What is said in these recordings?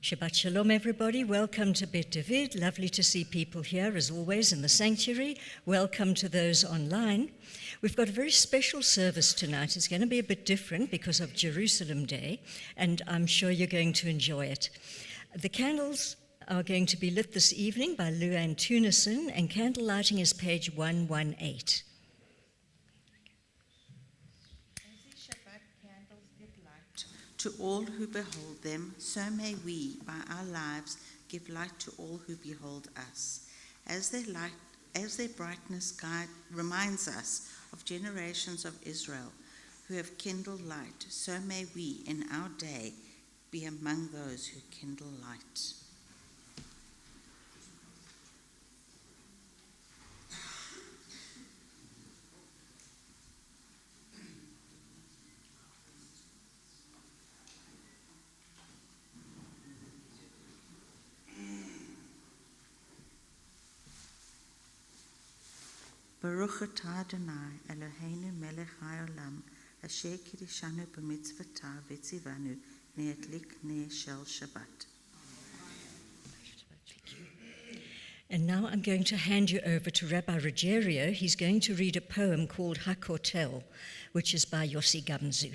Shabbat Shalom, everybody. Welcome to Bet David. Lovely to see people here, as always, in the sanctuary. Welcome to those online. We've got a very special service tonight. It's going to be a bit different because of Jerusalem Day, and I'm sure you're going to enjoy it. The candles are going to be lit this evening by Luann Tunison, and candle lighting is page 118. To all who behold them, so may we, by our lives, give light to all who behold us. As their brightness reminds us of generations of Israel who have kindled light, so may we, in our day, be among those who kindle light. Baruch atah Adonai Eloheinu melech haolam asher kiddushanu b'mitzvotav v'tzivanu ne'adlik ner shel Shabbat. And now I'm going to hand you over to Rabbi Ruggiero. He's going to read a poem called HaKotel, which is by Yossi Gamzu.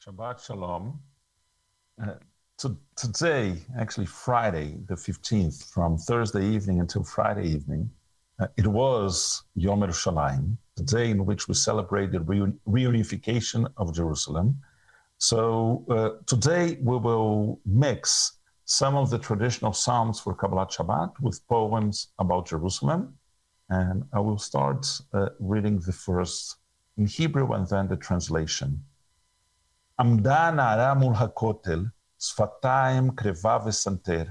Shabbat Shalom. Today, actually Friday, the 15th, from Thursday evening until Friday evening, it was Yom Yerushalayim, the day in which we celebrated reunification of Jerusalem. So today we will mix some of the traditional psalms for Kabbalat Shabbat with poems about Jerusalem. And I will start reading the first in Hebrew and then the translation. Amda na'ara mul hakotel, שפתיים קרבה וסנטר.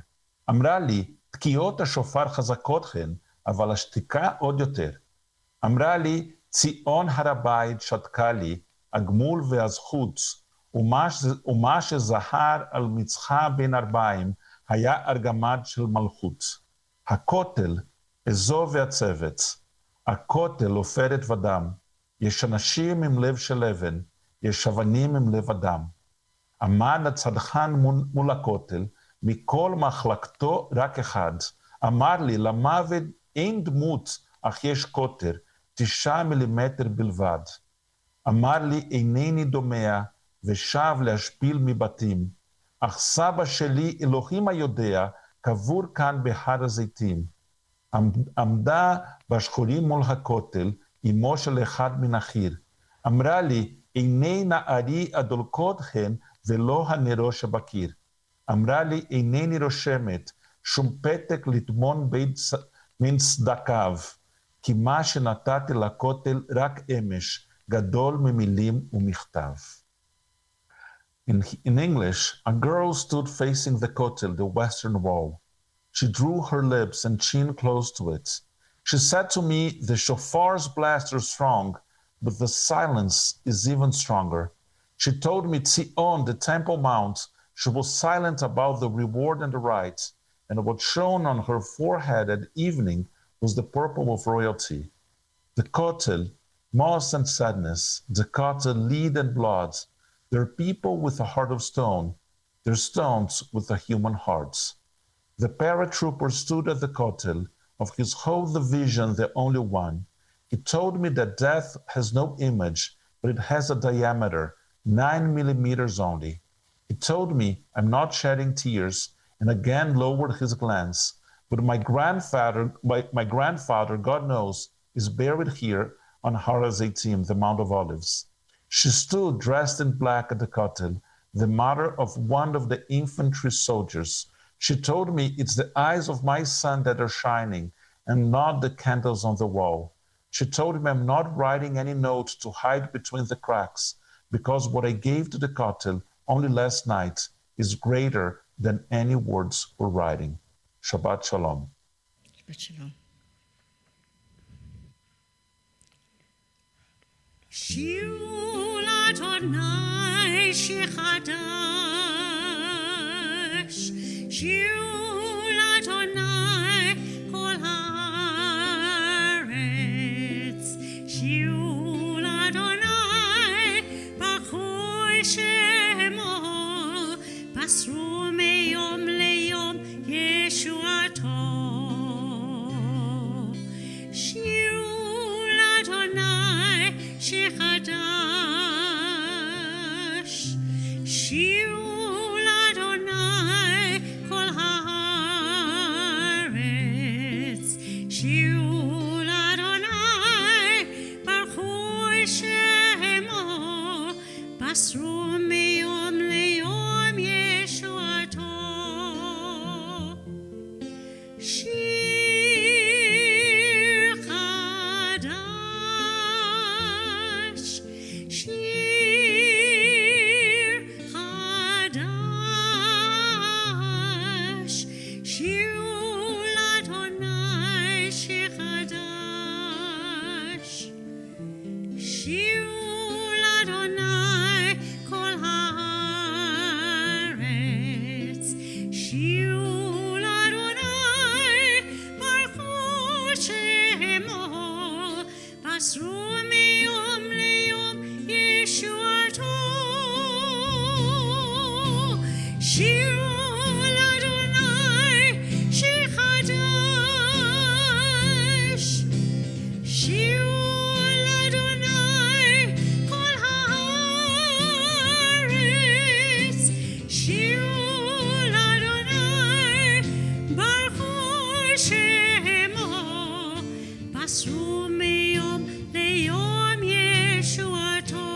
אמרה לי, תקיעות השופר חזקות הן, אבל השתיקה עוד יותר. אמרה לי, ציון הר הבית שתקה לי, הגמול והזכות, ומה שזהר על מצחה בין ארבעים, היה ארגמד של מלכות. הכותל, אזוב והצוות. הכותל עופרת ודם. יש אנשים עם לב של אבן, יש אבנים עם לב אדם. עמד הצדחן מול הכותל, מכל מחלקתו רק אחד. אמר לי, למוות אין דמות, אך יש קוטר, 9 מילימטר בלבד. אמר לי, אינני דומע, ושב להשפיל מבתים. אך סבא שלי, אלוהים היודע, קבור כאן בהר הזיתים. עמדה בשחורים מול הכותל, אמו של אחד מן החיר. אמרה לי, עיני נערי הדולקות הן, ולא הנרו שבקיר. אמרה לי, אינני רושמת, שום פתק לטמון בין צדקיו, כי מה שנתתי לכותל רק אמש, גדול ממילים ומכתב. In English, a girl stood facing the kotel, the western wall. She drew her lips and chin close to it. She said to me, the shofar's blast are strong, but the silence is even stronger. She told me Tzion, the Temple Mount, she was silent about the reward and the rights, and what shone on her forehead at evening was the purple of royalty. The Kotel, moss and sadness, the Kotel, lead and blood. They're people with a heart of stone. They're stones with a human hearts. The paratrooper stood at the Kotel, of his whole division the only one. He told me that death has no image, but it has a diameter, 9 millimeters only. He told me I'm not shedding tears, and again lowered his glance. But my grandfather, God knows, is buried here on Har HaZeitim, the Mount of Olives. She stood dressed in black at the Kotel, the mother of one of the infantry soldiers. She told me it's the eyes of my son that are shining, and not the candles on the wall. She told me I'm not writing any notes to hide between the cracks, because what I gave to the Kotel only last night is greater than any words or writing. Shabbat Shalom. Shabbat Shalom. שירו לאדוני שיר חדש, שירו לאדוני כל הארץ, שירו לאדוני בכל shemo basru meyom leyom Yeshuato. Shiru l'Adonai shechadash. Shiru l'Adonai kol haaretz. Shiru l'Adonai baruchu shemo basru meyom leyom Yeshuato. Shir chadash, shir chadash, shiru l'Adonai shir chadash. Shiru l'Adonai kol haaretz. Shiru l'Adonai baruchu shemo basru meyom leyom Yeshuato. Shiru l'Adonai shechadash. Shiru l'Adonai kol haaretz. Shiru l'Adonai baruchu shemo basru meyom leyom Yeshuato.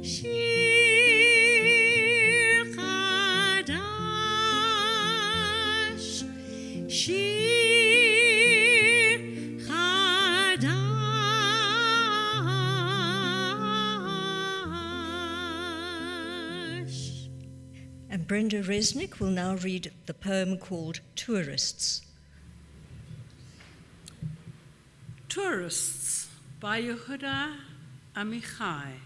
Shir chadash, shir chadash. And Brenda Resnick will now read the poem called Tourists. Tourists by Yehuda Amichai.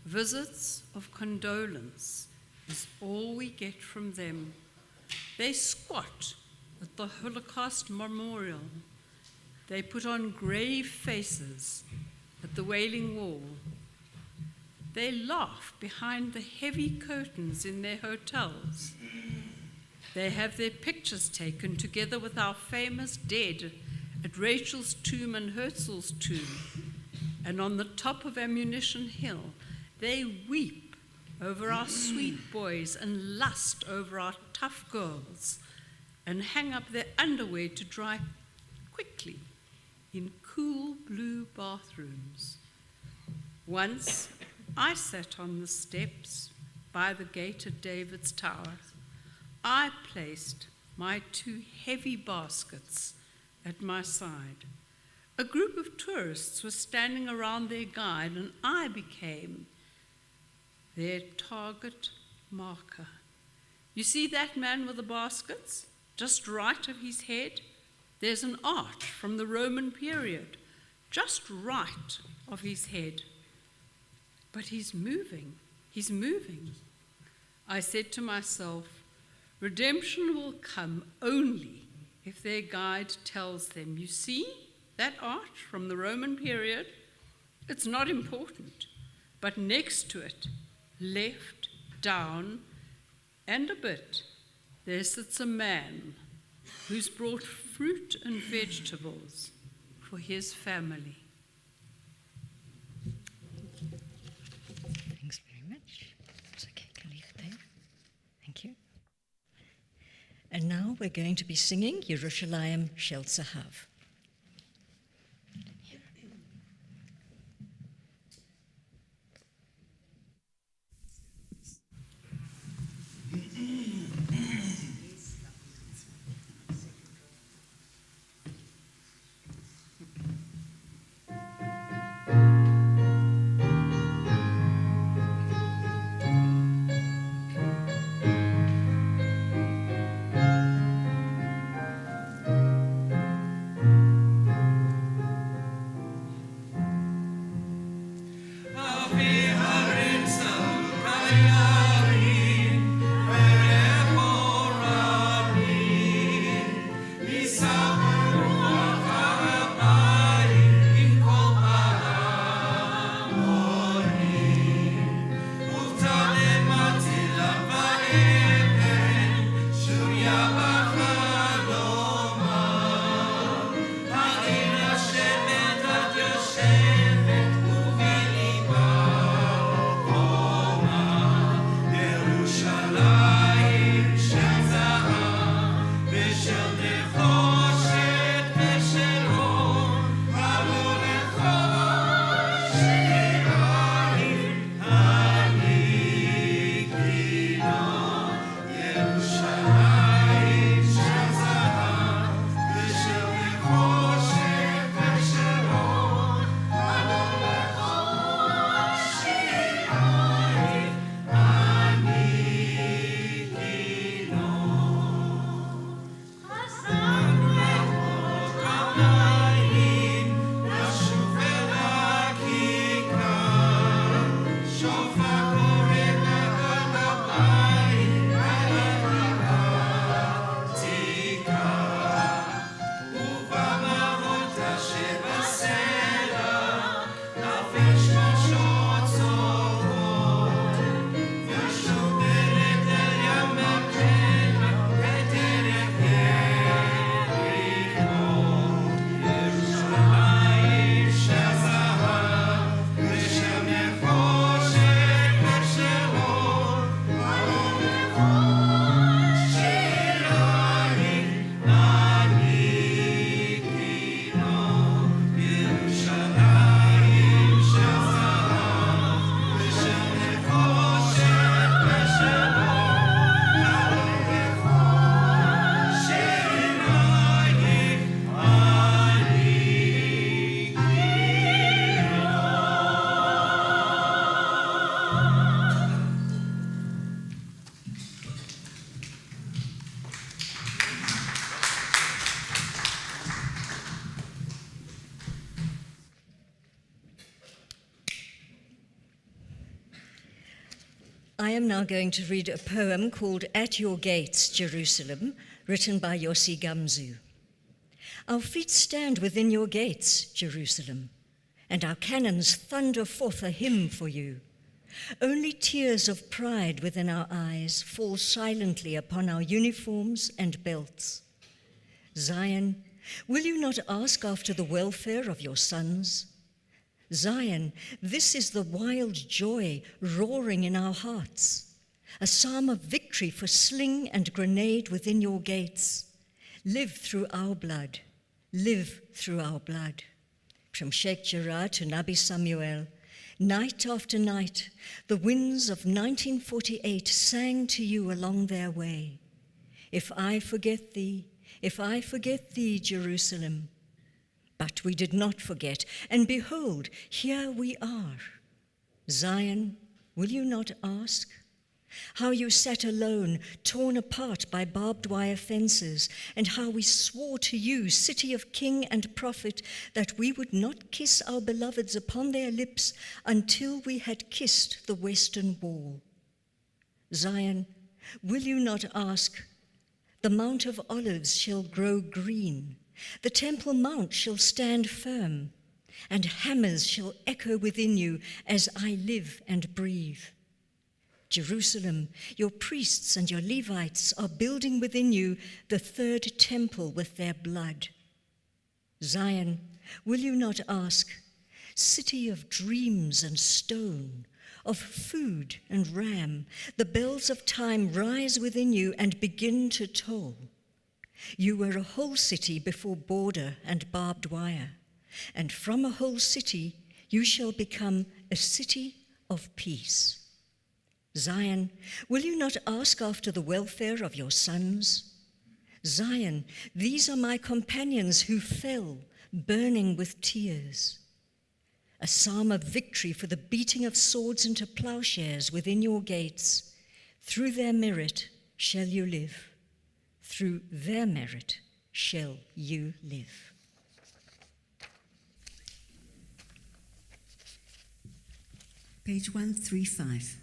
Visits of condolence is all we get from them. They squat at the Holocaust Memorial. They put on grave faces at the Wailing Wall. They laugh behind the heavy curtains in their hotels. They have their pictures taken together with our famous dead at Rachel's tomb and Herzl's tomb. And on the top of Ammunition Hill, they weep over our sweet boys and lust over our tough girls and hang up their underwear to dry quickly in cool blue bathrooms. Once, I sat on the steps by the gate at David's Tower. I placed my 2 heavy baskets at my side. A group of tourists was standing around their guide, and I became their target marker. You see that man with the baskets? Just right of his head? There's an arch from the Roman period, just right of his head. But he's moving. I said to myself, redemption will come only if their guide tells them, you see that arch from the Roman period? It's not important, but next to it, left, down, and a bit, there sits a man who's brought fruit and vegetables for his family. Thanks very much. It's okay, can leave it there. Thank you. And now we're going to be singing Yerushalayim Shel Zahav. I am now going to read a poem called At Your Gates, Jerusalem, written by Yossi Gamzu. Our feet stand within your gates, Jerusalem, and our cannons thunder forth a hymn for you. Only tears of pride within our eyes fall silently upon our uniforms and belts. Zion, will you not ask after the welfare of your sons? Zion, this is the wild joy roaring in our hearts, a psalm of victory for sling and grenade within your gates. Live through our blood, live through our blood. From Sheikh Jarrah to Nabi Samuel, night after night, the winds of 1948 sang to you along their way. If I forget thee, Jerusalem. But we did not forget, and behold, here we are. Zion, will you not ask? How you sat alone, torn apart by barbed wire fences, and how we swore to you, city of king and prophet, that we would not kiss our beloveds upon their lips until we had kissed the western wall. Zion, will you not ask? The Mount of Olives shall grow green, the Temple Mount shall stand firm, and hammers shall echo within you as I live and breathe. Jerusalem, your priests and your Levites are building within you the third temple with their blood. Zion, will you not ask, city of dreams and stone, of food and ram, the bells of time rise within you and begin to toll. You were a whole city before border and barbed wire, and from a whole city you shall become a city of peace. Zion, will you not ask after the welfare of your sons? Zion, these are my companions who fell, burning with tears. A psalm of victory for the beating of swords into plowshares within your gates. Through their merit shall you live. Through their merit shall you live. Page 135.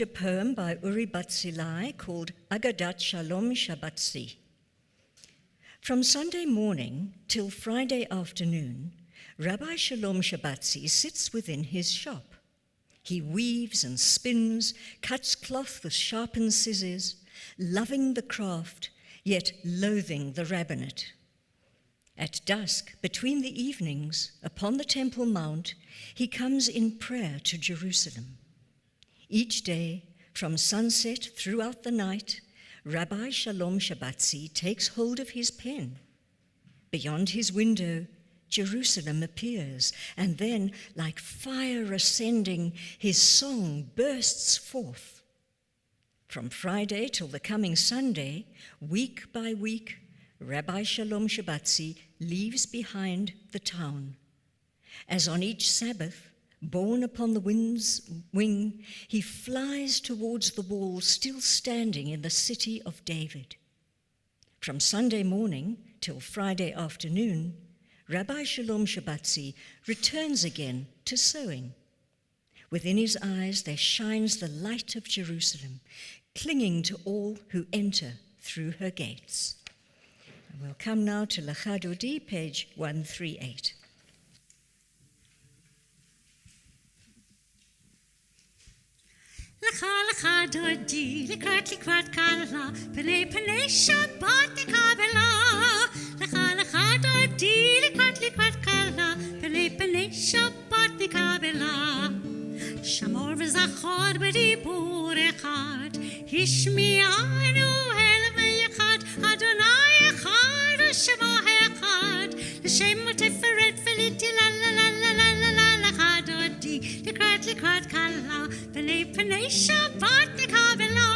A poem by Uri Batzilai called Agadat Shalom Shabbatzi. From Sunday morning till Friday afternoon, Rabbi Shalom Shabbatzi sits within his shop. He weaves and spins, cuts cloth with sharpened scissors, loving the craft, yet loathing the rabbinate. At dusk, between the evenings, upon the Temple Mount, he comes in prayer to Jerusalem. Each day, from sunset throughout the night, Rabbi Shalom Shabbatzi takes hold of his pen. Beyond his window, Jerusalem appears, and then, like fire ascending, his song bursts forth. From Friday till the coming Sunday, week by week, Rabbi Shalom Shabbatzi leaves behind the town. As on each Sabbath, borne upon the wind's wing, he flies towards the wall still standing in the city of David. From Sunday morning till Friday afternoon, Rabbi Shalom Shabbatzi returns again to sewing. Within his eyes there shines the light of Jerusalem, clinging to all who enter through her gates. And we'll come now to Lecha Dodi, page 138. Lecha lecha dodi, likrat kala, pene Shabbat nikabela. Lecha lecha dodi, likrat kala, pene Shabbat nikabela. Shamor v'zachor b'dibur echad, hishmi'anu el me'echad, Adonai echad, Shema echad, l'shem u'tiferet v'liti la la la la la la la lecha dodi, likrat kala, pene Shabbat nikabela.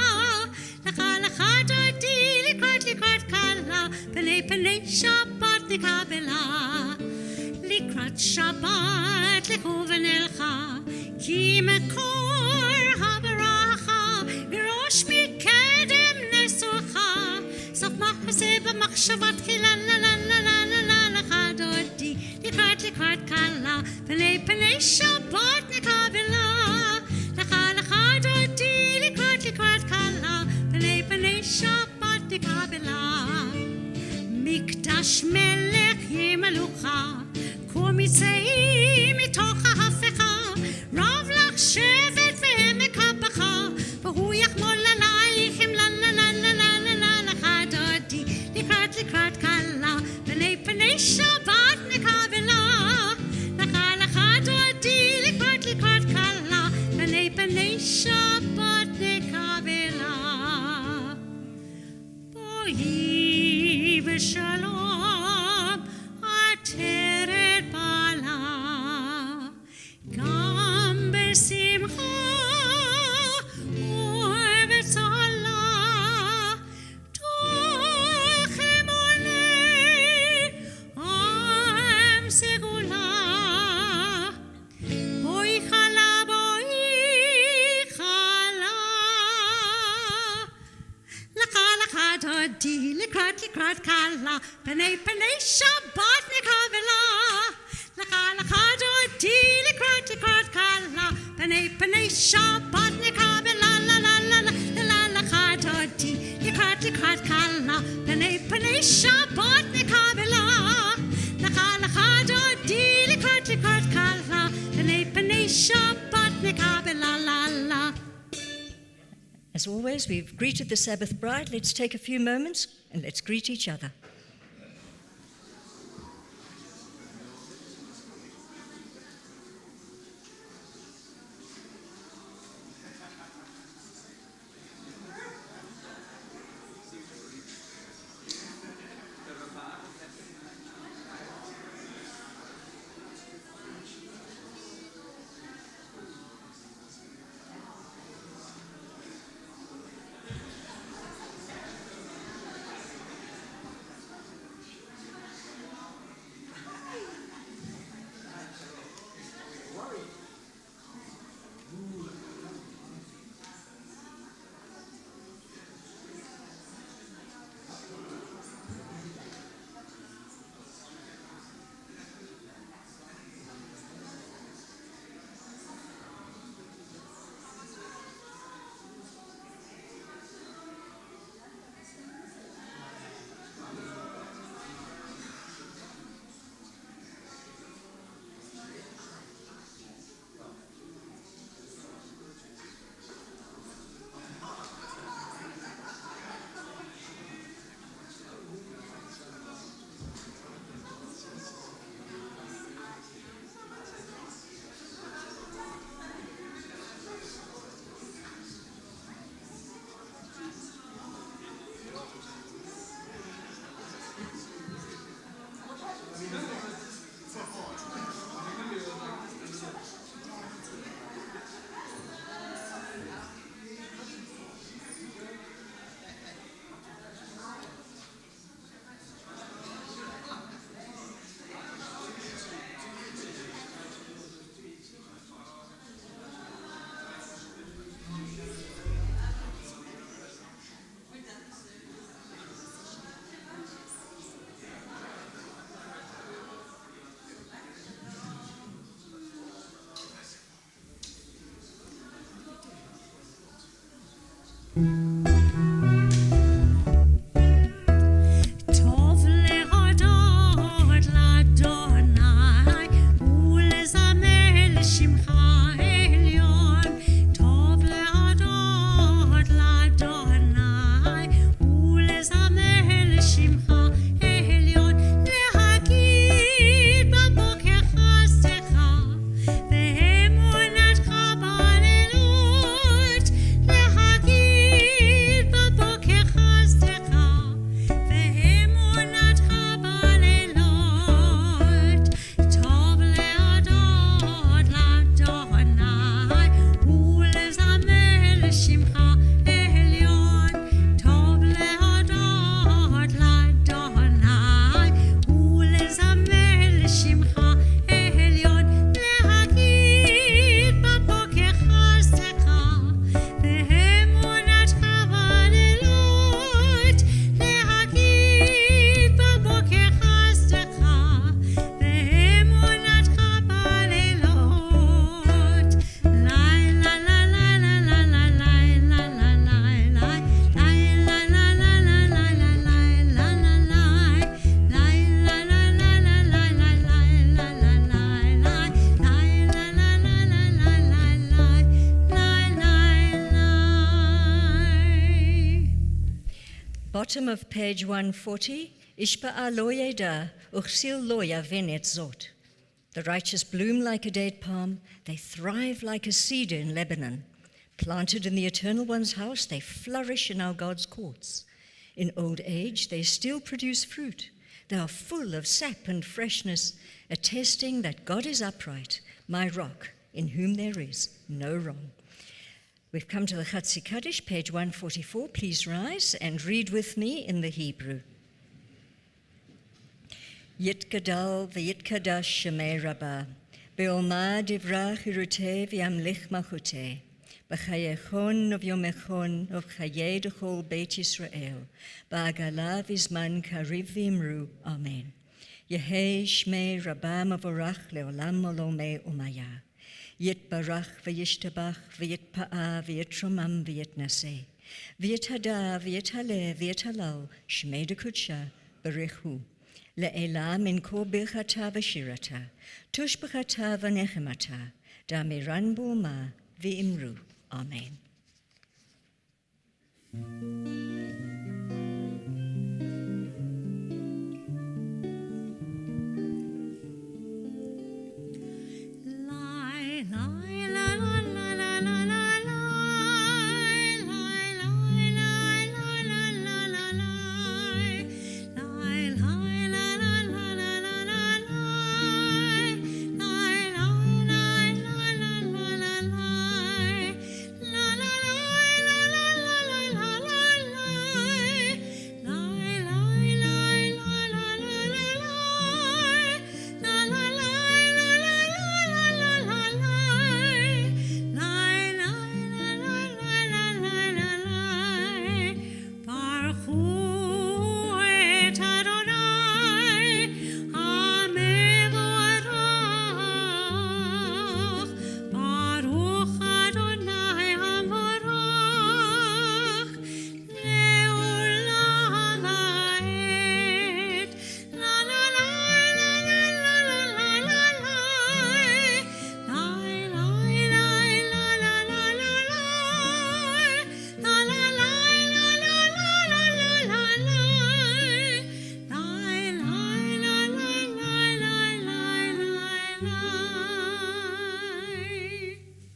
Lecha dodi, likrat kala, pene Shabbat nikabela. Likrat Shabbat lekuven elcha, ki mekor habaracha, mirosh mikedem nesucha, sof machase b'machshavat ki la la la la la la la lecha dodi, likrat kala, pene Shabbat nikabela. Lecha dodi, likrat kala, pene Shabbat nikabela. Mikdash melech yimelucha, Kumitzei mitoch ha'hafecha, Rav lach shevet ve'emekapacha, V'hu yachmol alaychem la la la la la la la lecha dodi, likrat kala, pene Shabbat nikabela. Lecha dodi, likrat kala, pene Shabbat nikabela. Boi v'shalom, ateret bala, gam b'simcha, u'b'tzala, tochem olei, am segula, boi chala, lecha dodi, likrat kala, pene Shabbat nikabela. Lecha dodi, likrat kala, pene Shabbat nikabela. La la la la la lecha dodi, likrat kala, pene Shabbat nikabela. Lecha dodi, likrat kala, pene Shabbat nikabela. La la. As always, we've greeted the Sabbath bride. Let's take a few moments and let's greet each other. bottom of page 140, Ishba'a lo yeda, uchsil lo yaven et zot. The righteous bloom like a date palm, they thrive like a cedar in Lebanon. Planted in the Eternal One's house, they flourish in our God's courts. In old age, they still produce fruit. They are full of sap and freshness, attesting that God is upright, my rock, in whom there is no wrong. We've come to the Chatzi Kaddish, page 144. Please rise and read with me in the Hebrew. Yitgadal v'yitkadash shemei Rabbah, be'olma divrach iruteh v'yamlich malchuteh, b'chayechon v'yomechon v'chayei d'chol Beit Yisrael, ba'agala v'zman kariv v'imru, Amen. Yehei shmei Rabbah mavorach le'olam olomei umaya. Yitbarach v'yishtabach v'yitpa'a v'yitromam v'yitnaseh, v'yithada v'yithale v'yithalal shmei d'kudsha b'rechu. Le'ela min kol birchata v'shirata, tushbachata v'nechemata, damiran bo'ma v'imru. Amen.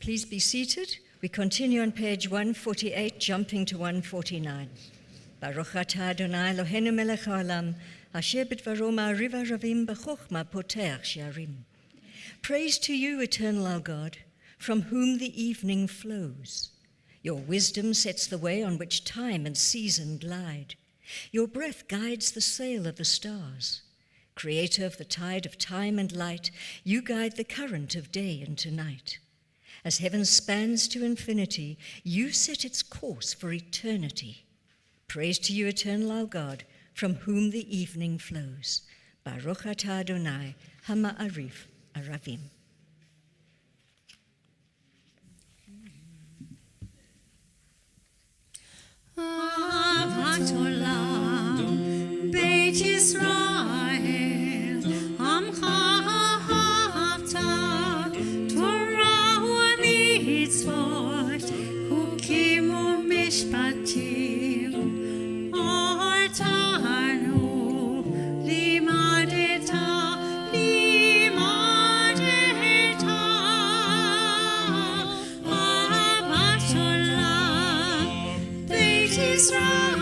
Please be seated. We continue on page 148, jumping to 149. Baruch atah Adonai Eloheinu melech haolam, asher b'dvaro ma'ariv haravim b'chochma poteach she'arim. Praise to you, eternal our God, from whom the evening flows. Your wisdom sets the way on which time and season glide. Your breath guides the sail of the stars. Creator of the tide of time and light, you guide the current of day into night. As heaven spans to infinity, you set its course for eternity. Praise to you, eternal our God, from whom the evening flows. Baruch atah Adonai, hama'ariv aravim. Ahavat olam, Beit Yisrael, Amcha ahavta, Torah u'mitzvot, Chukim u'mishpatim, Ortanu, limadeta, Ahavat olam, Beit Yisrael,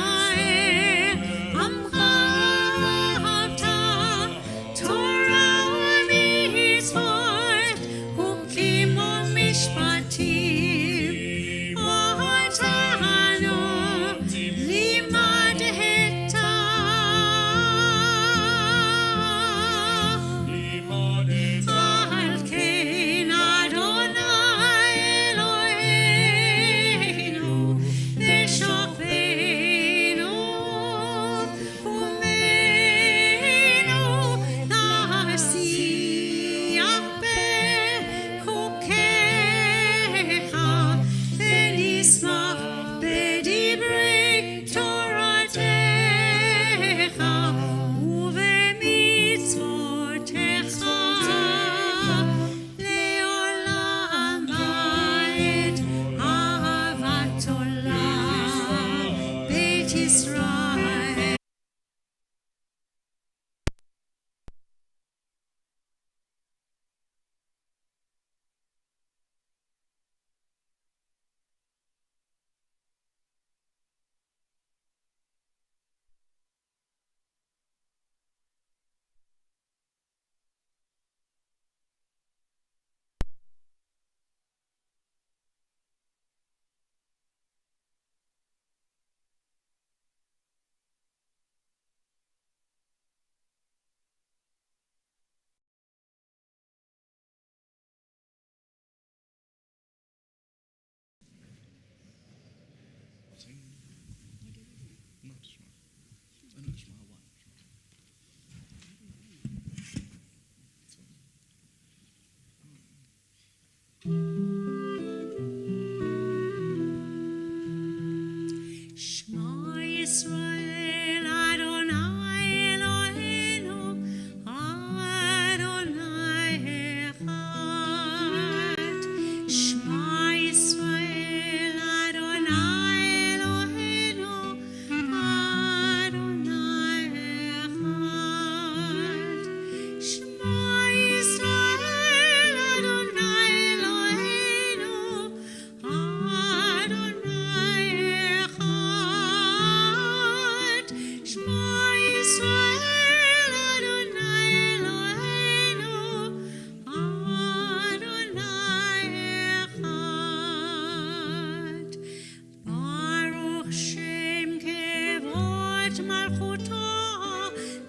מלכותו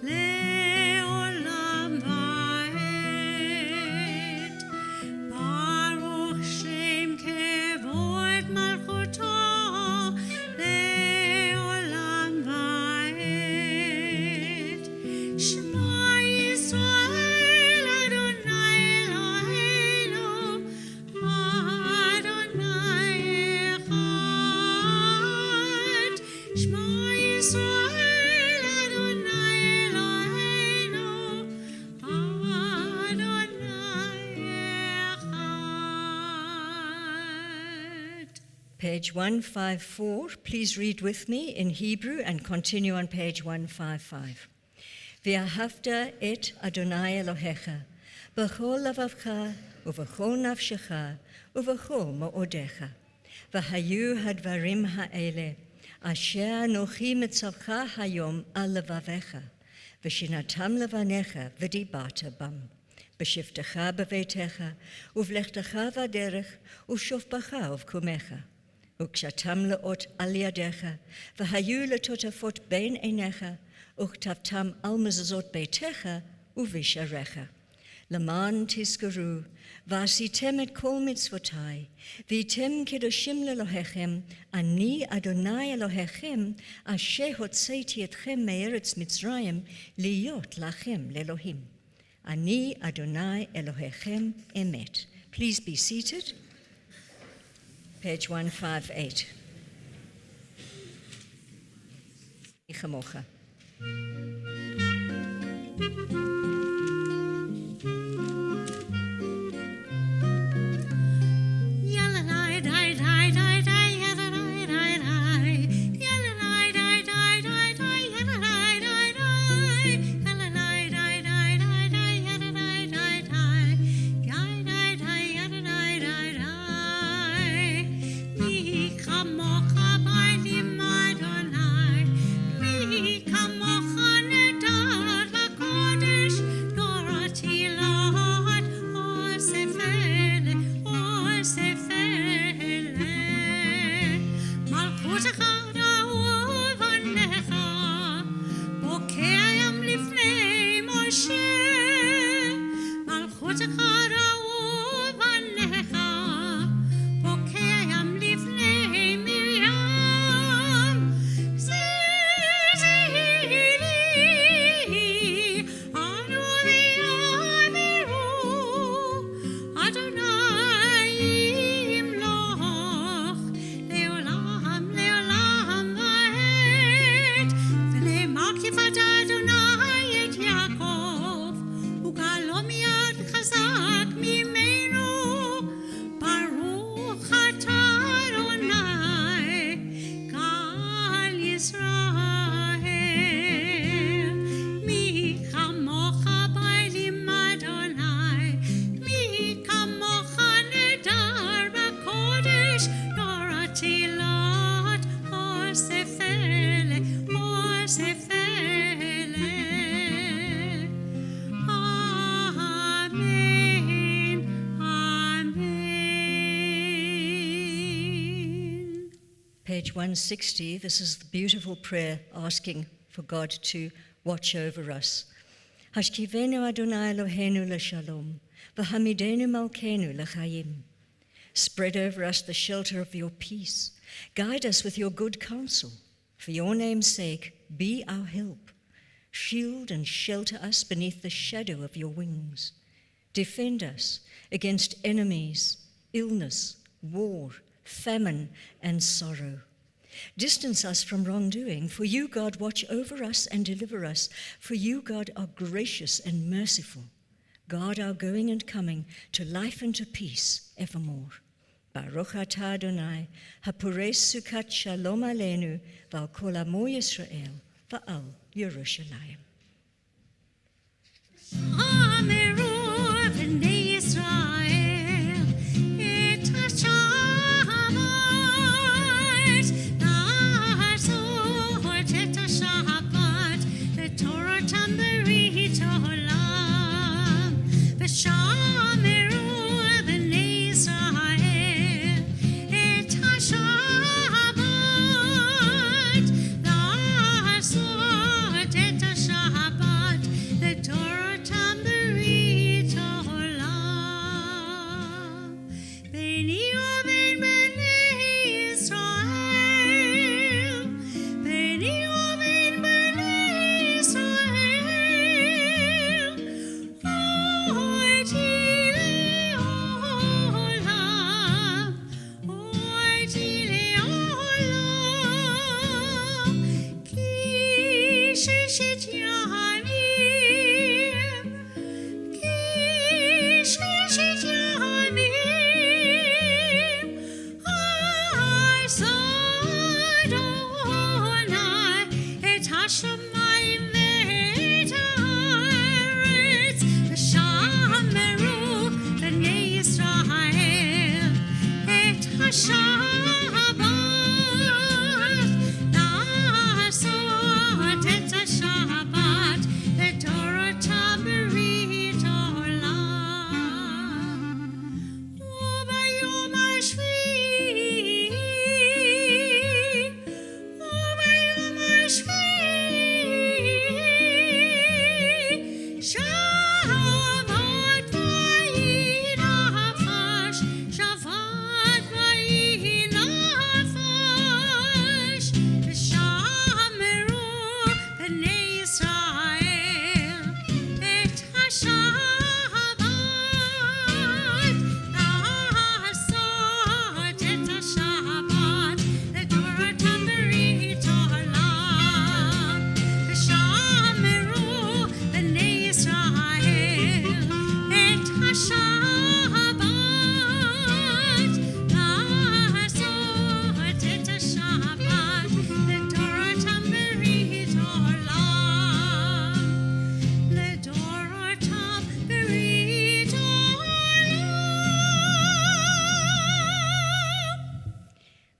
לעולם ועד. ברוך שם כבוד מלכותו לעולם ועד. שמע ישראל אדוני אלוהינו אדוני אחד. שמע ישראל אדוני אלוהינו אדוני אחד. Page 154. Please read with me in Hebrew and continue on page 155. ואהבת את אדוני אלוהיך בכל לבבך ובכל נפשך ובכל מאודיך. והיו הדברים האלה אשר אנוכי מצווך היום על לבביך, ושנתם לבניך ודיברת בם. בשבתך בביתך, ובלכתך בדרך, ובשופבך ובקומך. וקשתם לאות על ידיך, והיו לטוטפות בין עיניך, וכתבתם על מזוזות ביתך ובשעריך. למען תזכרו, ועשיתם את כל מצוותי, והייתם קדושים לאלוהיכם, אני אדוני אלוהיכם, אשר הוצאתי אתכם מארץ מצרים, להיות לכם לאלוהים. אני אדוני אלוהיכם אמת. Please be seated. Page 158. כמוך. Page 160, this is the beautiful prayer asking for God to watch over us. Hashkivenu Adonai Eloheinu l'shalom, v'hamidenu malkeinu l'chayim. Spread over us the shelter of your peace. Guide us with your good counsel. For your name's sake, be our help. Shield and shelter us beneath the shadow of your wings. Defend us against enemies, illness, war, famine, and sorrow. Distance us from wrongdoing, for you, God, watch over us and deliver us. For you, God, are gracious and merciful. Guard our going and coming to life and to peace evermore. Baruch atah Adonai, hapores sukat shalom aleinu, v'al kol amo Yisrael, v'al Yerushalayim. Ameru b'nei Yisrael, et hashamat, na'asot et hashabat, v'toratam berit olam, v'shameru b'nei Yisrael, et hashabat, na'asot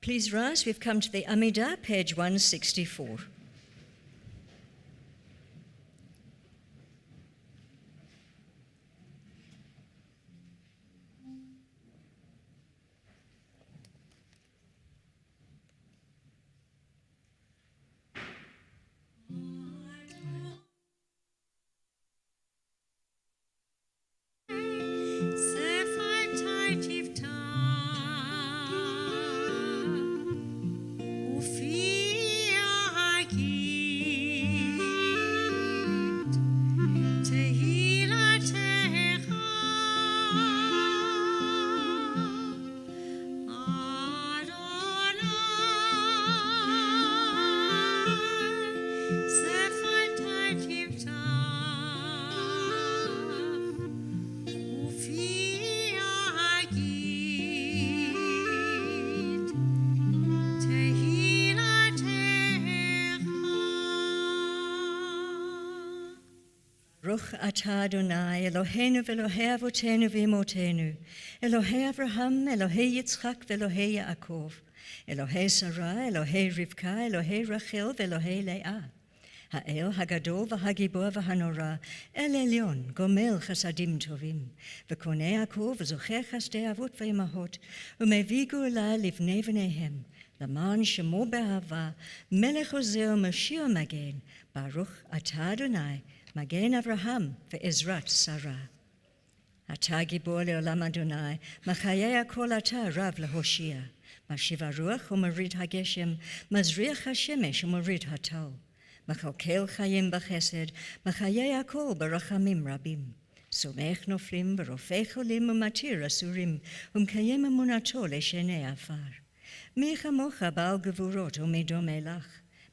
Please rise. We've come to the Amidah, page 164. Baruch atah Adonai, Eloheinu v'Elohei avotenu v'imotenu, Elohei Avraham, Elohei Yitzchak v'Elohei Yaakov, Elohei Sarah, Elohei Rivka, Elohei Rachel v'Elohei Leah, Ha'el Hagadol v'Hagibor v'Hanora, El Elyon, Gomel Chasadim Tovim, v'Konei Yaakov v'Zocher Chasdei Avot v'Imahot, u'mevigu elai livnei v'neihem, Laman Shemo be'ahava, Melech Ozeh u'Mashiach Magen, Baruch atah Adonai, Magen Avraham ve'ezrat Sarah. Atah gibor le'olam Adonai, machayei hakol atah rav lehoshia. Mashiv haruach u'marid hageshem, mazriach hashemesh u'marid hatal. Machalkel chayim b'chesed, machayei hakol barachamim rabim. Somech noflim v'rofei cholim u'matir asurim, u'mkayem emunato le'shenei afar. Mi chamocha ba'al gevurot u'medom elach,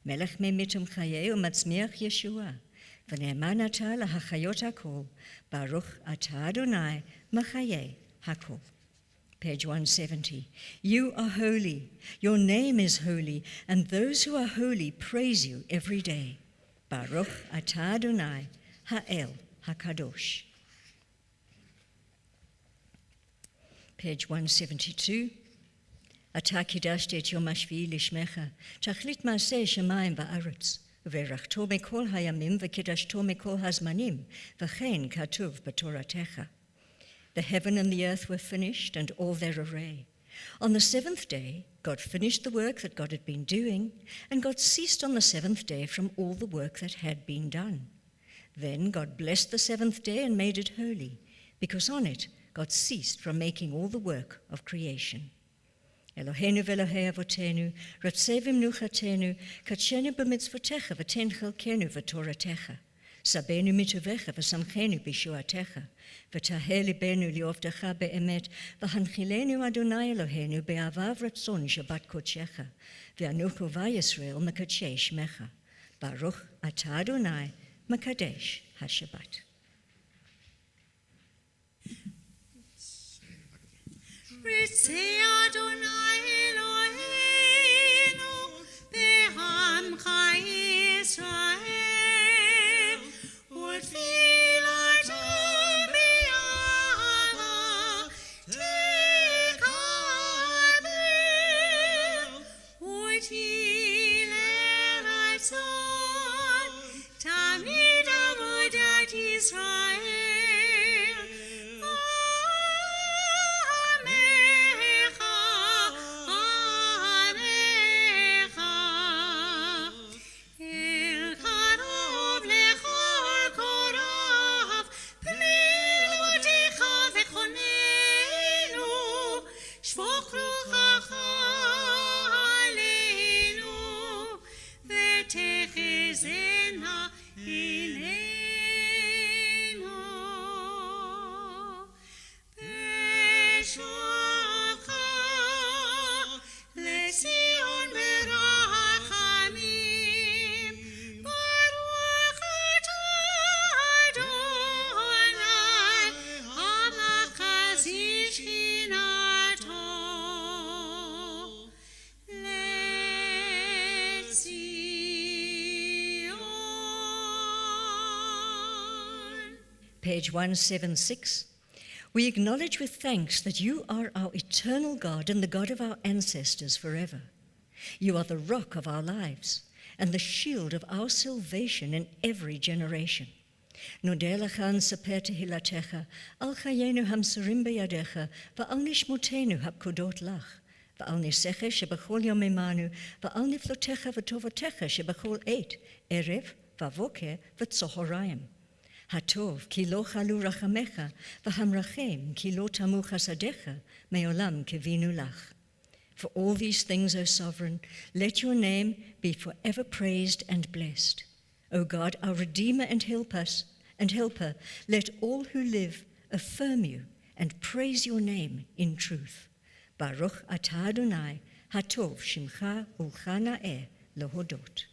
melech memitum chayei u'matzmiach Yeshua. V'ne'eman atah lahachayot hakol, Baruch atah Adonai, machayei hakol. Page 170. You are holy, your name is holy, and those who are holy praise you every day. Baruch atah Adonai, ha'el hakadosh. Page 172. Atah kidashte et yom hashvi'i lishmecha, tachlit ma'aseh shamayim va'aretz. V'erachto mikol hayamim v'kidashto mikol hazmanim, v'chein katuv b'toratecha. The heaven and the earth were finished, and all their array. On the seventh day, God finished the work that God had been doing, and God ceased on the seventh day from all the work that had been done. Then God blessed the seventh day and made it holy, because on it God ceased from making all the work of creation. Eloheinu v'Elohei avotenu, ratzeh v'mnuchatenu, katshenu b'mitzvotecha v'ten chelkenu v'toratecha. Sabenu mituvecha v'samchenu b'shuatecha, v'taheh libenu li'ovdecha be'emet, v'hanchilenu Adonai Eloheinu be'avav ratzon Shabbat kodshecha, v'anuchu v'Yisrael mekadshe shmecha. Baruch atah Adonai Makadesh HaShabbat. Ritzei Adonai Eloheinu be'amcha Yisrael u'tfilatam be'ahava tekabel u'tilel Ratzon tamid avodat Yisrael. Page 176. We acknowledge with thanks that you are our eternal God and the God of our ancestors forever. You are the rock of our lives and the shield of our salvation in every generation. Nodeh lecha נספר תהילתך, על חיינו המסורים בידיך, ועל נשמותינו הפקודות לך, ועל ניסיך שבכל יומנו, ועל נפלותיך וטובתך שבכל עת, ערב ובוקר וצהריים. הטוב כי לא חלו רחמך, והמרחם כי לא תמו חסדיך, מעולם קיווינו לך. For all these things, O Sovereign, let your name be forever praised and blessed. O God, our Redeemer and Helper, let all who live affirm you and praise your name in truth. Baruch atah Adonai, hatov shimcha ulcha na'eh lehodot.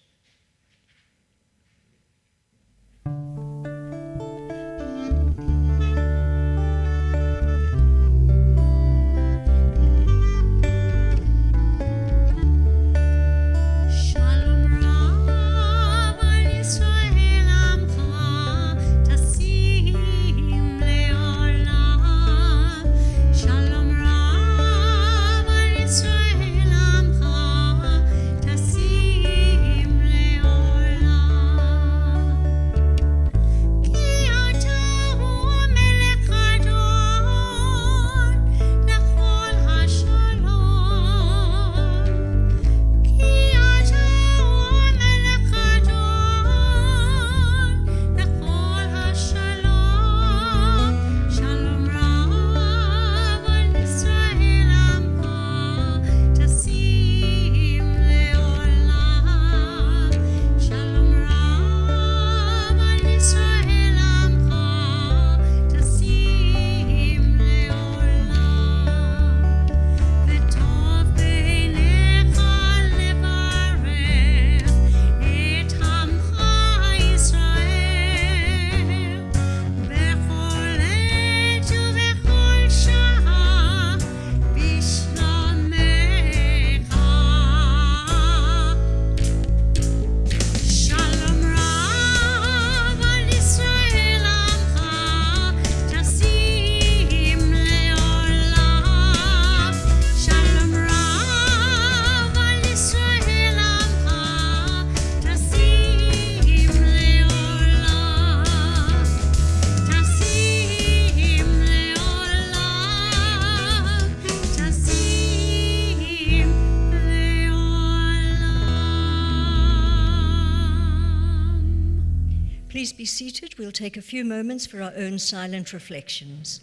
Please be seated. We'll take a few moments for our own silent reflections.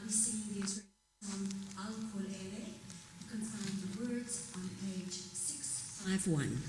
be singing the Israeli song Al Kol Ele. You can find the words on page 651.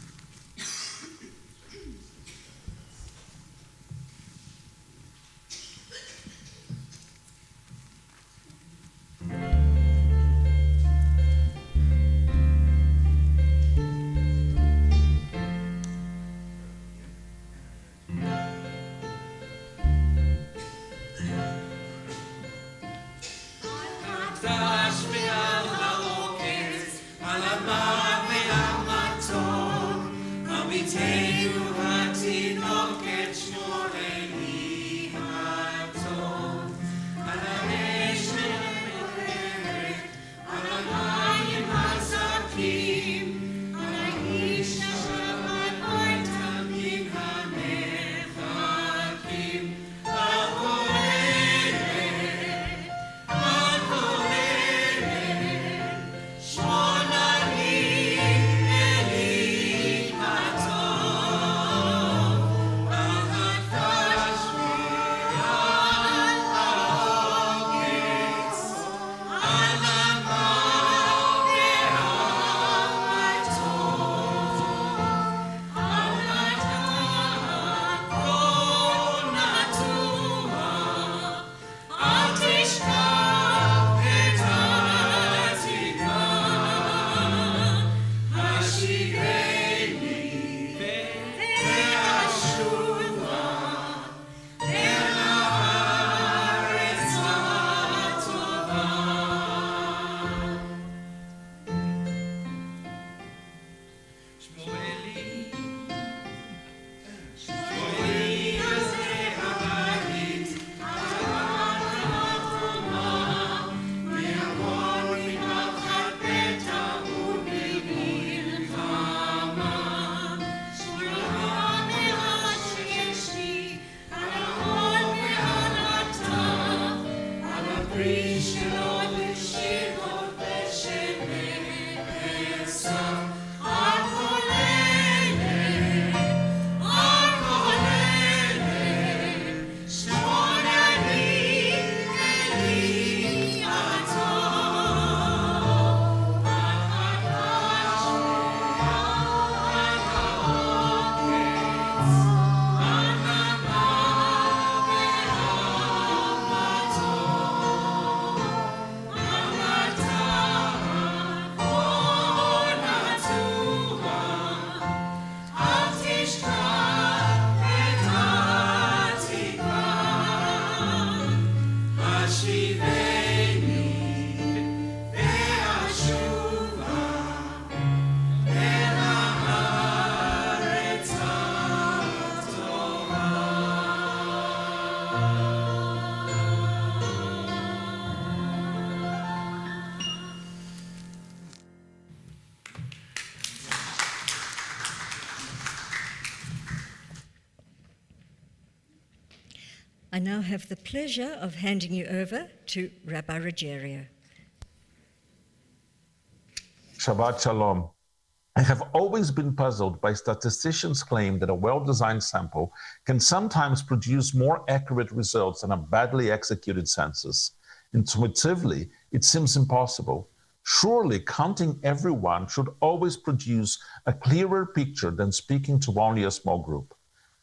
I now have the pleasure of handing you over to Rabbi Ruggiero. Shabbat Shalom. I have always been puzzled by statisticians' claim that a well-designed sample can sometimes produce more accurate results than a badly executed census. Intuitively, it seems impossible. Surely counting everyone should always produce a clearer picture than speaking to only a small group.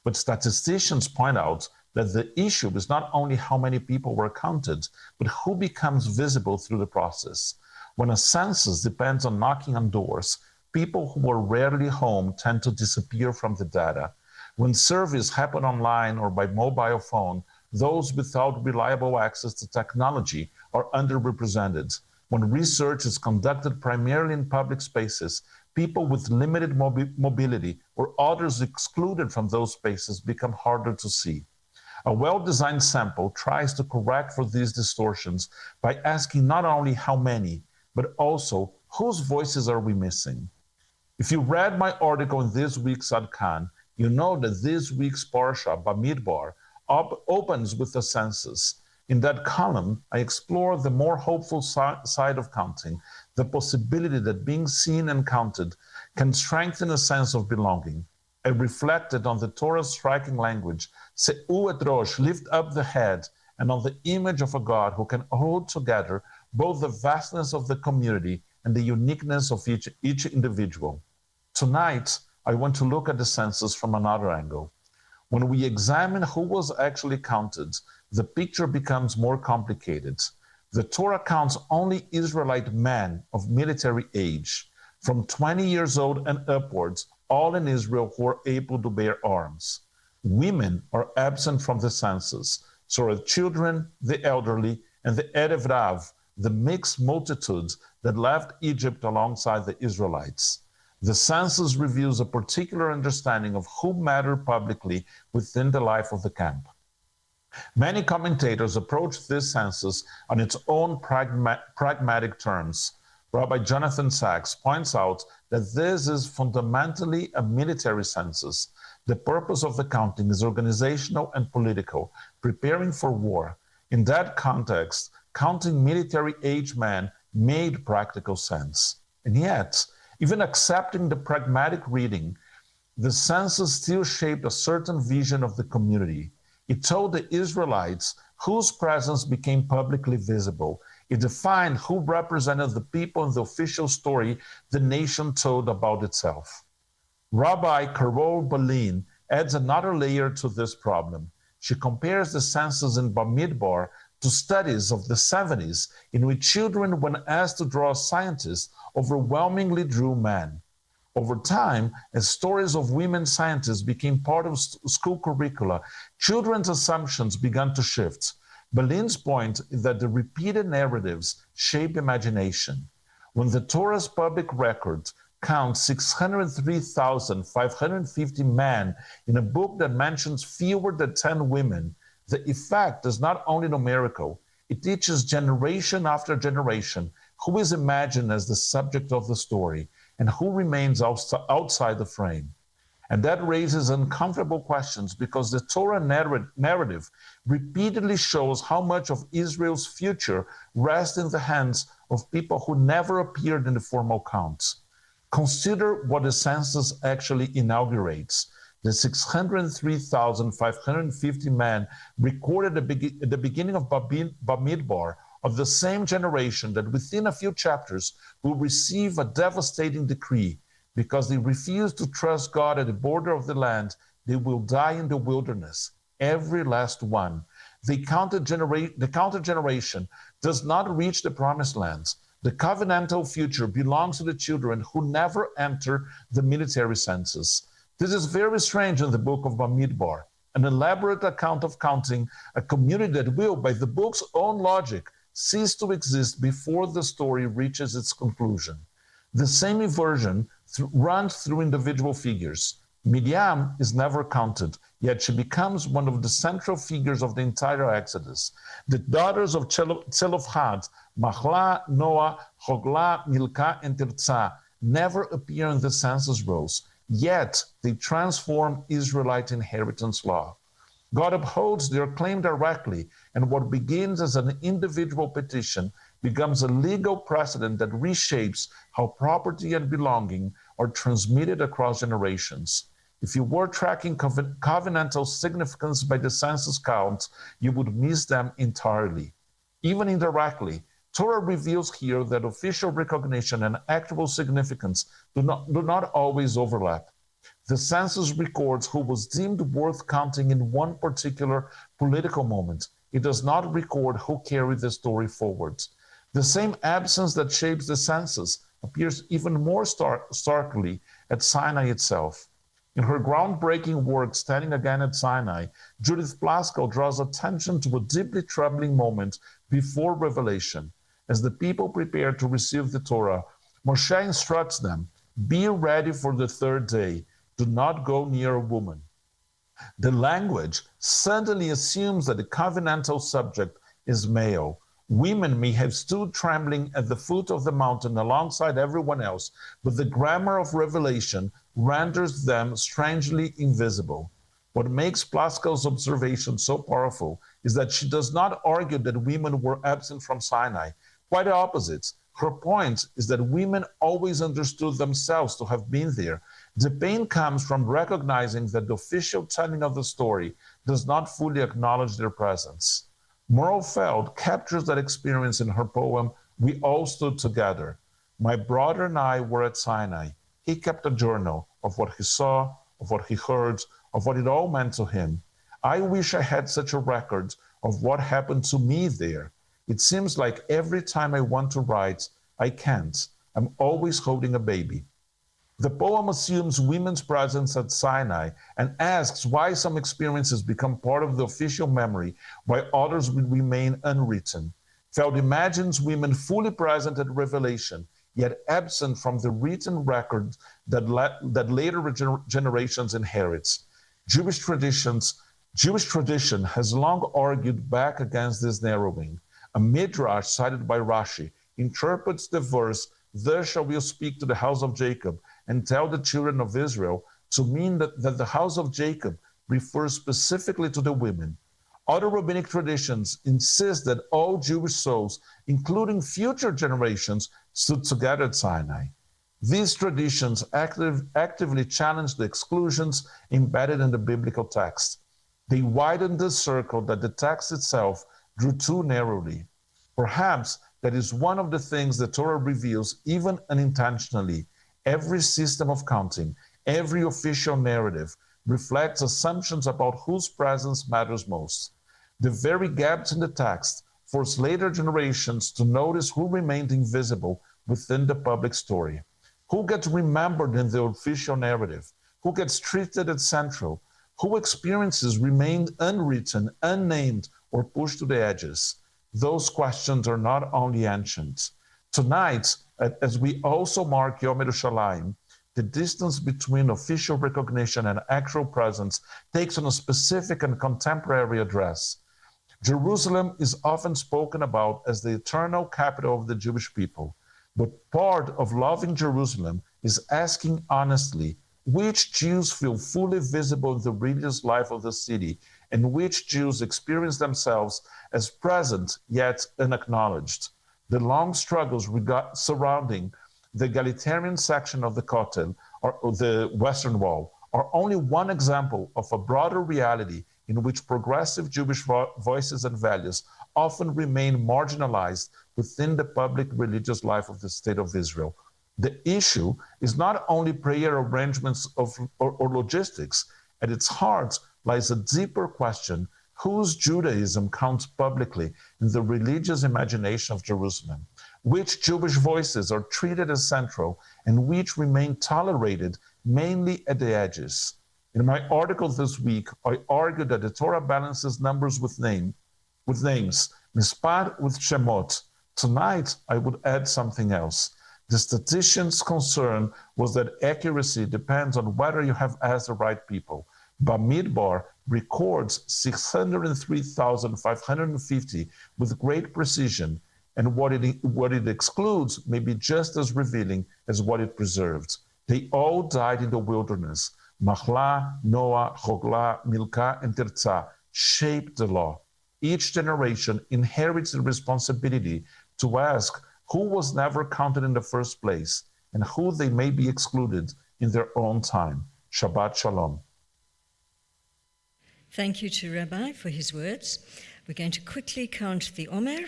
But statisticians point out that the issue is not only how many people were counted, but who becomes visible through the process. When a census depends on knocking on doors, people who are rarely home tend to disappear from the data. When surveys happen online or by mobile phone, those without reliable access to technology are underrepresented. When research is conducted primarily in public spaces, people with limited mobility or others excluded from those spaces become harder to see. A well-designed sample tries to correct for these distortions by asking not only how many, but also whose voices are we missing. If you read my article in this week's Adkan, you know that this week's Parashat Bamidbar opens with the census. In that column, I explore the more hopeful side of counting, the possibility that being seen and counted can strengthen a sense of belonging. I reflected on the Torah's striking language, Se'u et rosh, lift up the head, and on the image of a God who can hold together both the vastness of the community and the uniqueness of each individual. Tonight, I want to look at the census from another angle. When we examine who was actually counted, the picture becomes more complicated. The Torah counts only Israelite men of military age, from 20 years old and upwards, all in Israel who are able to bear arms. Women are absent from the census, so are children, the elderly, and the Erev Rav, the mixed multitudes that left Egypt alongside the Israelites. The census reveals a particular understanding of who mattered publicly within the life of the camp. Many commentators approach this census on its own pragmatic terms. Rabbi Jonathan Sachs points out that this is fundamentally a military census. The purpose of the counting is organizational and political, preparing for war. In that context, counting military-age men made practical sense. And yet, even accepting the pragmatic reading, the census still shaped a certain vision of the community. It told the Israelites whose presence became publicly visible. It defined who represented the people in the official story the nation told about itself. Rabbi Carol Balin adds another layer to this problem. She compares the census in Bamidbar to studies of the 70s, in which children, when asked to draw scientists, overwhelmingly drew men. Over time, as stories of women scientists became part of school curricula, children's assumptions began to shift. Berlin's point is that the repeated narratives shape imagination. When the Torah's public record counts 603,550 men in a book that mentions fewer than 10 women, the effect is not only numerical, it teaches generation after generation who is imagined as the subject of the story and who remains outside the frame. And that raises uncomfortable questions because the Torah narrative repeatedly shows how much of Israel's future rests in the hands of people who never appeared in the formal counts. Consider what the census actually inaugurates. The 603,550 men recorded at the beginning of Bamidbar of the same generation that within a few chapters will receive a devastating decree. Because they refuse to trust God at the border of the land, they will die in the wilderness, every last one. The counted generation does not reach the promised lands. The covenantal future belongs to the children who never enter the military census. This is very strange in the book of Bamidbar, an elaborate account of counting a community that will, by the book's own logic, cease to exist before the story reaches its conclusion. The same inversion runs through individual figures. Miriam is never counted, yet she becomes one of the central figures of the entire Exodus. The daughters of Zelophehad, Mahlah, Noah, Hoglah, Milcah, and Tirzah never appear in the census rolls, yet they transform Israelite inheritance law. God upholds their claim directly, and what begins as an individual petition becomes a legal precedent that reshapes how property and belonging are transmitted across generations. If you were tracking covenantal significance by the census count, you would miss them entirely. Even indirectly, Torah reveals here that official recognition and actual significance do not always overlap. The census records who was deemed worth counting in one particular political moment. It does not record who carried the story forward. The same absence that shapes the census appears even more starkly at Sinai itself. In her groundbreaking work, Standing Again at Sinai, Judith Plaskow draws attention to a deeply troubling moment before Revelation. As the people prepare to receive the Torah, Moshe instructs them, "Be ready for the third day. Do not go near a woman." The language suddenly assumes that the covenantal subject is male. Women may have stood trembling at the foot of the mountain alongside everyone else, but the grammar of Revelation renders them strangely invisible. What makes Plaskow's observation so powerful is that she does not argue that women were absent from Sinai. Quite the opposite. Her point is that women always understood themselves to have been there. The pain comes from recognizing that the official telling of the story does not fully acknowledge their presence. Morelfeld captures that experience in her poem, We All Stood Together. My brother and I were at Sinai. He kept a journal of what he saw, of what he heard, of what it all meant to him. I wish I had such a record of what happened to me there. It seems like every time I want to write, I can't. I'm always holding a baby. The poem assumes women's presence at Sinai and asks why some experiences become part of the official memory while others will remain unwritten. Feld imagines women fully present at Revelation, yet absent from the written record that later generations inherit. Jewish tradition has long argued back against this narrowing. A midrash cited by Rashi interprets the verse, "Thus shall you speak to the house of Jacob and tell the children of Israel," to mean that the house of Jacob refers specifically to the women. Other rabbinic traditions insist that all Jewish souls, including future generations, stood together at Sinai. These traditions actively challenge the exclusions embedded in the biblical text. They widen the circle that the text itself drew too narrowly. Perhaps that is one of the things the Torah reveals, even unintentionally. Every system of counting, every official narrative reflects assumptions about whose presence matters most. The very gaps in the text force later generations to notice who remained invisible within the public story. Who gets remembered in the official narrative? Who gets treated as central? Who experiences remained unwritten, unnamed, or pushed to the edges? Those questions are not only ancient. Tonight, as we also mark Yom Yerushalayim, the distance between official recognition and actual presence takes on a specific and contemporary address. Jerusalem is often spoken about as the eternal capital of the Jewish people, but part of loving Jerusalem is asking honestly which Jews feel fully visible in the religious life of the city and which Jews experience themselves as present yet unacknowledged. The long struggles surrounding the egalitarian section of the Kotel, or the Western Wall, are only one example of a broader reality in which progressive Jewish voices and values often remain marginalized within the public religious life of the State of Israel. The issue is not only prayer arrangements or logistics. At its heart lies a deeper question: whose Judaism counts publicly in the religious imagination of Jerusalem? Which Jewish voices are treated as central and which remain tolerated mainly at the edges? In my article this week, I argued that the Torah balances numbers with names, Mispat with Shemot. Tonight, I would add something else. The statistician's concern was that accuracy depends on whether you have asked the right people. Bamidbar records 603,550 with great precision, and what it excludes may be just as revealing as what it preserved. They all died in the wilderness. Mahlah, Noah, Hoglah, Milcah, and Tirzah shaped the law. Each generation inherits the responsibility to ask who was never counted in the first place and who they may be excluded in their own time. Shabbat Shalom. Thank you to Rabbi for his words. We're going to quickly count the Omer.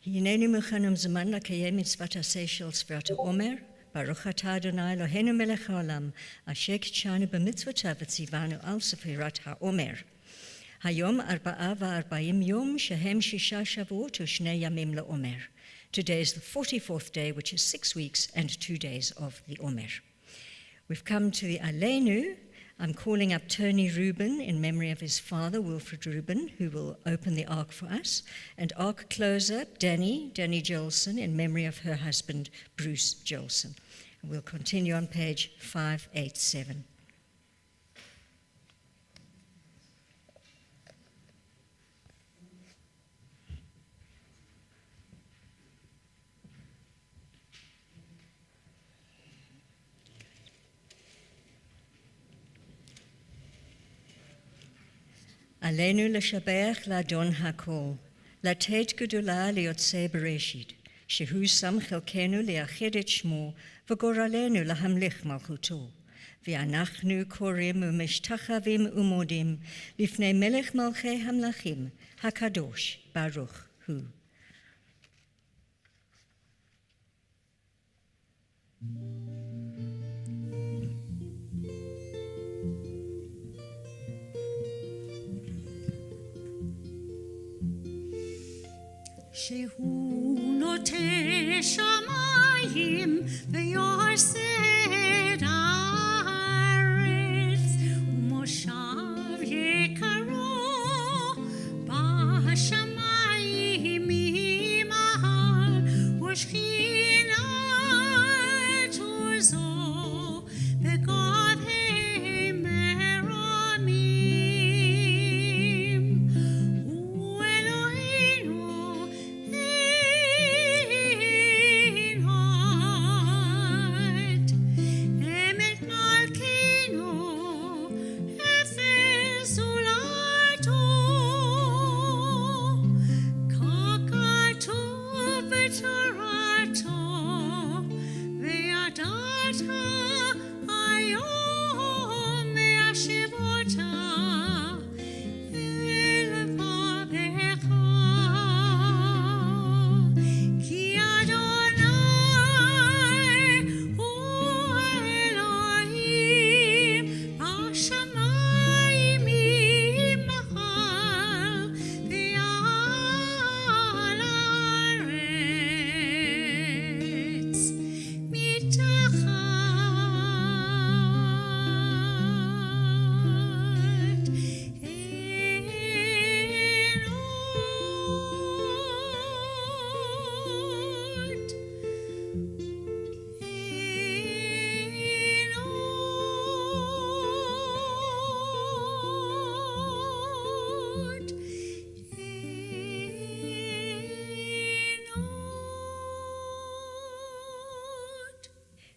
Hineni mechanum zaman lakayem mitzvat aseh shel tzvat Omer. Baruch atah Adonai Eloheinu melech haolam, asher kitshanu b'mitzvotav v'tzivanu al sefirat haomer. Hayom arba'a va'arba'im yom shehem shisha shavuot u'shnei yamim le'omer. Today is the 44th day, which is 6 weeks and 2 days of the Omer. We've come to the Aleinu. I'm calling up Tony Rubin in memory of his father, Wilfred Rubin, who will open the Ark for us, and Ark closer, Danny Jolson, in memory of her husband, Bruce Jolson. And we'll continue on page 587. עלינו לשבח לאדון הכל, לתת גדולה ליוצא בראשית, שהוא שם חלקנו לייחד את שמו וגורלנו להמליך מלכותו, ואנחנו קוראים ומשתחווים ומודים לפני מלך מלכי המלכים, הקדוש ברוך הוא. שהוא נוטה שמיים ויורסת הארץ ומושב יקרו בשמיים ממעל ושכינת עוזו בגבהי מרמים הוא אלוהינו אין עוד אמת מלכנו אפס זולתו ככתוב בתורתו וידעת היום מהשבות אל לבבך כי אדוני הוא אלוהים בשמיים ממעל ועל הארץ מתחת אין עוד אין עוד אין עוד.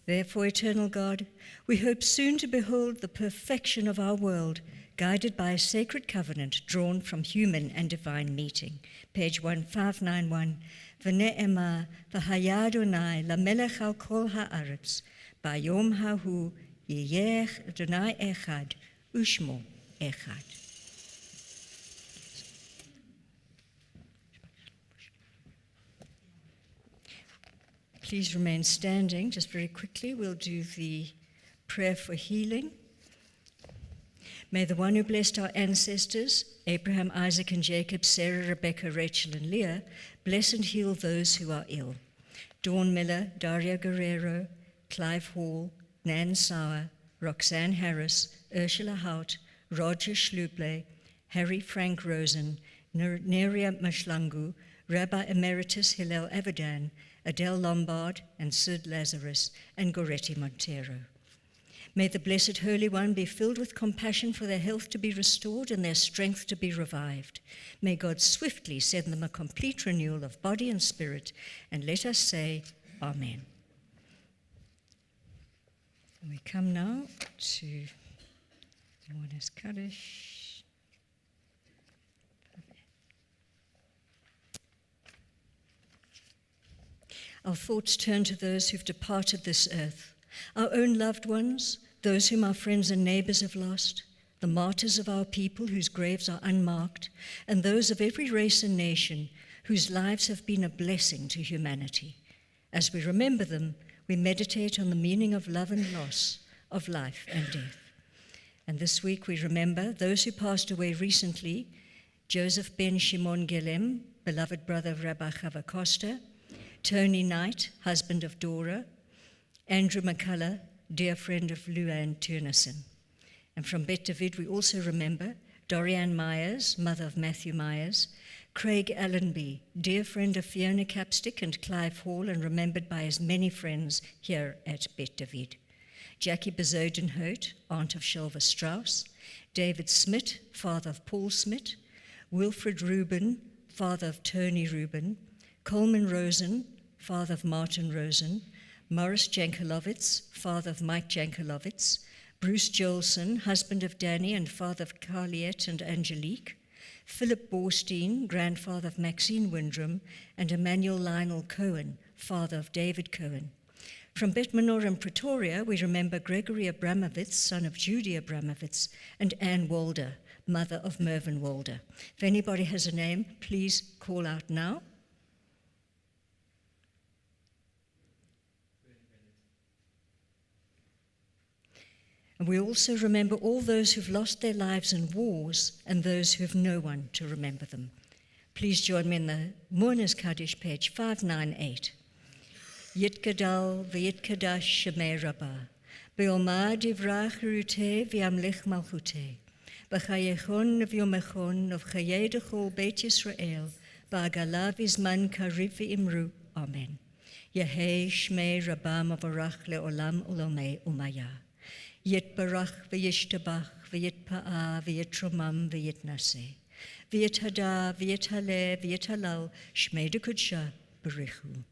Therefore, eternal God, we hope soon to behold the perfection of our world, guided by a sacred covenant drawn from human and divine meeting. Page 1591. V'ne'emah v'haya Adonai lamelech al kol ha'aretz, bayom hahu yiyech Adonai echad, ushmo echad. Please remain standing. Just very quickly, we'll do the prayer for healing. May the one who blessed our ancestors, Abraham, Isaac, and Jacob, Sarah, Rebecca, Rachel, and Leah, bless and heal those who are ill. Dawn Miller, Daria Guerrero, Clive Hall, Nan Sauer, Roxanne Harris, Ursula Hout, Roger Schluble, Harry Frank Rosen, Neria Mashlangu, Rabbi Emeritus Hillel Avidan, Adele Lombard, and Sid Lazarus, and Goretti Montero. May the Blessed Holy One be filled with compassion for their health to be restored and their strength to be revived. May God swiftly send them a complete renewal of body and spirit, and let us say, Amen. And we come now to the Monas Kaddish. Our thoughts turn to those who've departed this earth, our own loved ones, those whom our friends and neighbors have lost, the martyrs of our people whose graves are unmarked, and those of every race and nation whose lives have been a blessing to humanity. As we remember them, we meditate on the meaning of love and loss, of life and death. And this week we remember those who passed away recently: Joseph ben Shimon Gelem, beloved brother of Rabbi Chava Costa; Tony Knight, husband of Dora; Andrew McCullough, dear friend of Luann Turnison. And from Bet David, we also remember Dorianne Myers, mother of Matthew Myers; Craig Allenby, dear friend of Fiona Capstick and Clive Hall, and remembered by his many friends here at Bet David; Jackie Bezodenhout, aunt of Shelva Strauss; David Smith, father of Paul Smith; Wilfred Rubin, father of Tony Rubin; Coleman Rosen, father of Martin Rosen; Morris Jankelowitz, father of Mike Jankelowitz; Bruce Jolson, husband of Danny and father of Carliette and Angelique; Philip Borstein, grandfather of Maxine Windram; and Emmanuel Lionel Cohen, father of David Cohen. From Bet Menorah in Pretoria, we remember Gregory Abramovitz, son of Judy Abramovitz, and Anne Walder, mother of Mervyn Walder. If anybody has a name, please call out now. And we also remember all those who've lost their lives in wars and those who have no one to remember them. Please join me in the Mourners Kaddish, page 598. Yitgadal v'yitkadash shemei Rabbah, be'omad yivrach rute v'yamlich malchute, b'chayechon v'yomechon v'chayei dechol Beit Yisrael, ba'agala v'zman kariv v'imru. Amen. Yehei shmei Rabbah mavarach le'olam ulomei umaya. Yitbarach v'yishtabach v'yitpa'a v'yitromam v'yitnaseh. V'yithada v'yithale v'yithalal shmei dekudsha b'richu.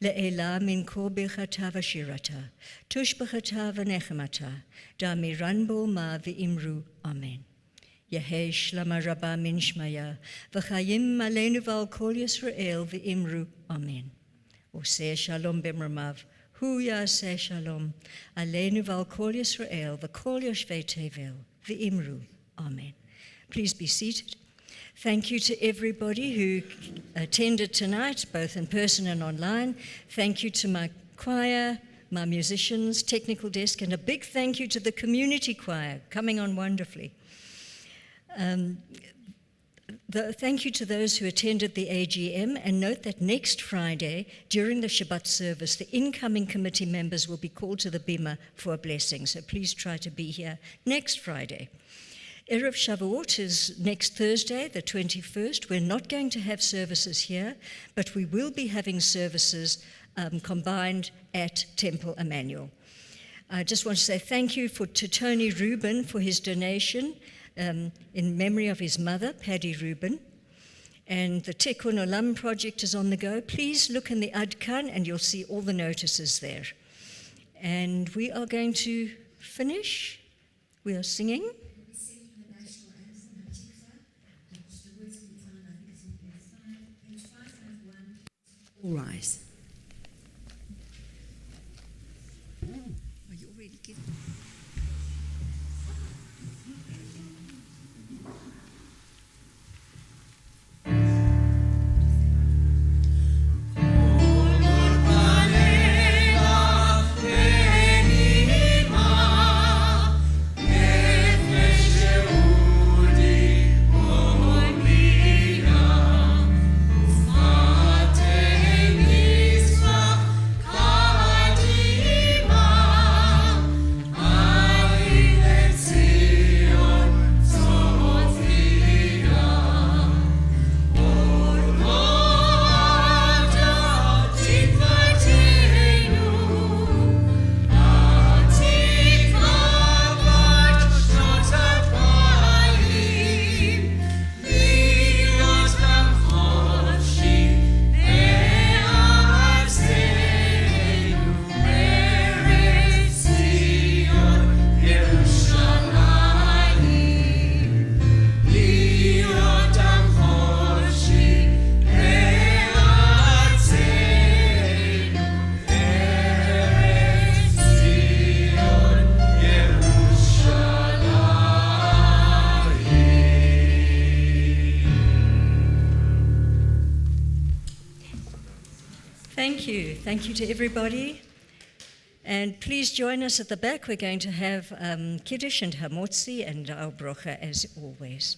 Le'ela min kol birchata v'shirata, tush b'chata v'nechemata, da miranbo ma v'imru. Amen. Yehei shlama Rabbah min shmaya, v'chayim aleinu v'al kol Yisrael v'imru. Amen. Oseh shalom b'mramav, hu yaseh shalom, aleinu v'al kol Yisrael v'kol yoshvei tevel v'imru. Amen. Please be seated. Thank you to everybody who attended tonight, both in person and online. Thank you to my choir, my musicians, technical desk, and a big thank you to the community choir, coming on wonderfully. Thank you to those who attended the AGM, and note that next Friday, during the Shabbat service, the incoming committee members will be called to the bima for a blessing, so please try to be here next Friday. Erev Shavuot is next Thursday, the 21st. We're not going to have services here, but we will be having services combined at Temple Emmanuel. I just want to say thank you to Tony Rubin for his donation in memory of his mother, Paddy Rubin. And the Tikkun Olam project is on the go. Please look in the Adkan and you'll see all the notices there. And we are going to finish. We are singing. All rise. Are you already getting? Thank you to everybody. And please join us at the back. We're going to have Kiddush and Hamotzi and our brocha as always.